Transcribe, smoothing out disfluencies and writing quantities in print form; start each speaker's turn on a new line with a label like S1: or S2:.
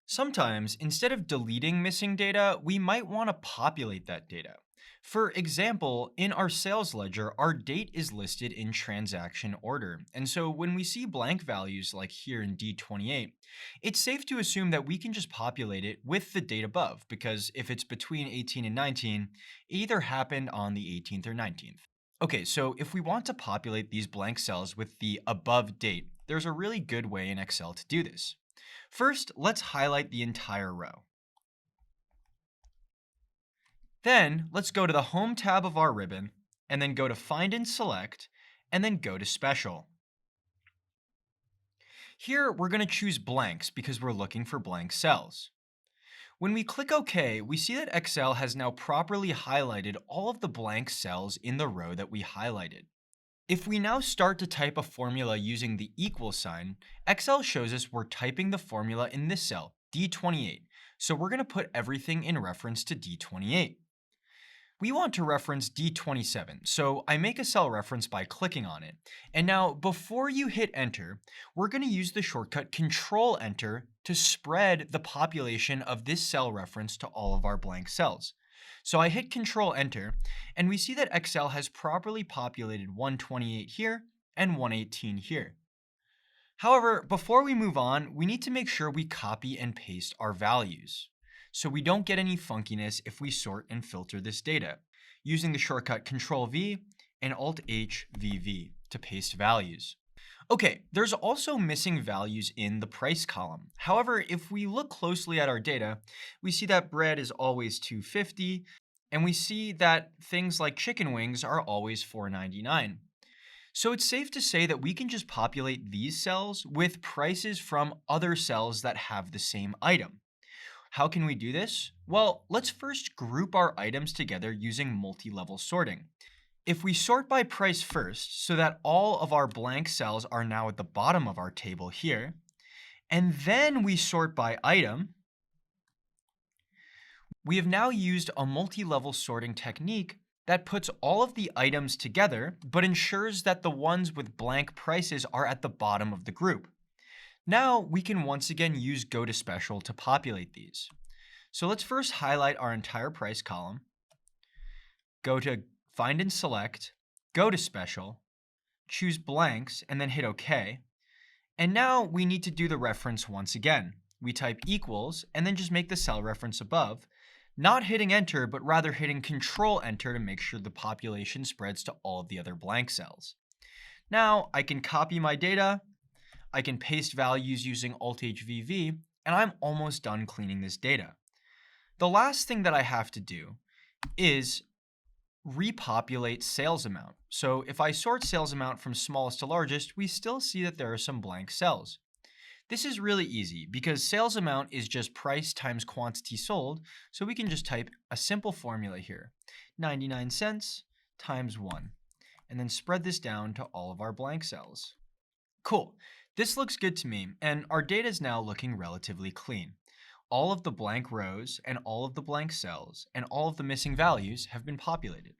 S1: Sometimes, instead of deleting missing data, we might want to populate that data. For example, in our sales ledger, our date is listed in transaction order. And so when we see blank values like here in D28, it's safe to assume that we can just populate it with the date above, because if it's between 18 and 19, it either happened on the 18th or 19th. Okay, so if we want to populate these blank cells with the above date, there's a really good way in Excel to do this. First, let's highlight the entire row. Then, let's go to the Home tab of our ribbon, and then go to Find and Select, and then go to Special. Here, we're going to choose blanks because we're looking for blank cells. When we click OK, we see that Excel has now properly highlighted all of the blank cells in the row that we highlighted. If we now start to type a formula using the equal sign, Excel shows us we're typing the formula in this cell, D28. So we're going to put everything in reference to D28. We want to reference D27, so I make a cell reference by clicking on it. And now, before you hit enter, we're going to use the shortcut Control Enter to spread the population of this cell reference to all of our blank cells. So I hit Control Enter, and we see that Excel has properly populated 128 here and 118 here. However, before we move on, we need to make sure we copy and paste our values, so we don't get any funkiness if we sort and filter this data, using the shortcut Control V and Alt H VV to paste values. Okay, there's also missing values in the price column. However, if we look closely at our data, we see that bread is always $2.50, and we see that things like chicken wings are always $4.99. So it's safe to say that we can just populate these cells with prices from other cells that have the same item. How can we do this? Well, let's first group our items together using multi-level sorting. If we sort by price first, so that all of our blank cells are now at the bottom of our table here, and then we sort by item, we have now used a multi-level sorting technique that puts all of the items together, but ensures that the ones with blank prices are at the bottom of the group. Now we can once again use Go to Special to populate these. So let's first highlight our entire price column, go to Find and Select, go to Special, choose blanks, and then hit OK. And now we need to do the reference once again. We type equals and then just make the cell reference above, not hitting enter, but rather hitting Control Enter to make sure the population spreads to all of the other blank cells. Now I can copy my data, I can paste values using Alt-HVV, and I'm almost done cleaning this data. The last thing that I have to do is repopulate sales amount. So if I sort sales amount from smallest to largest, we still see that there are some blank cells. This is really easy because sales amount is just price times quantity sold, so we can just type a simple formula here, 99 cents times 1, and then spread this down to all of our blank cells. Cool. This looks good to me, and our data is now looking relatively clean. All of the blank rows and all of the blank cells and all of the missing values have been populated.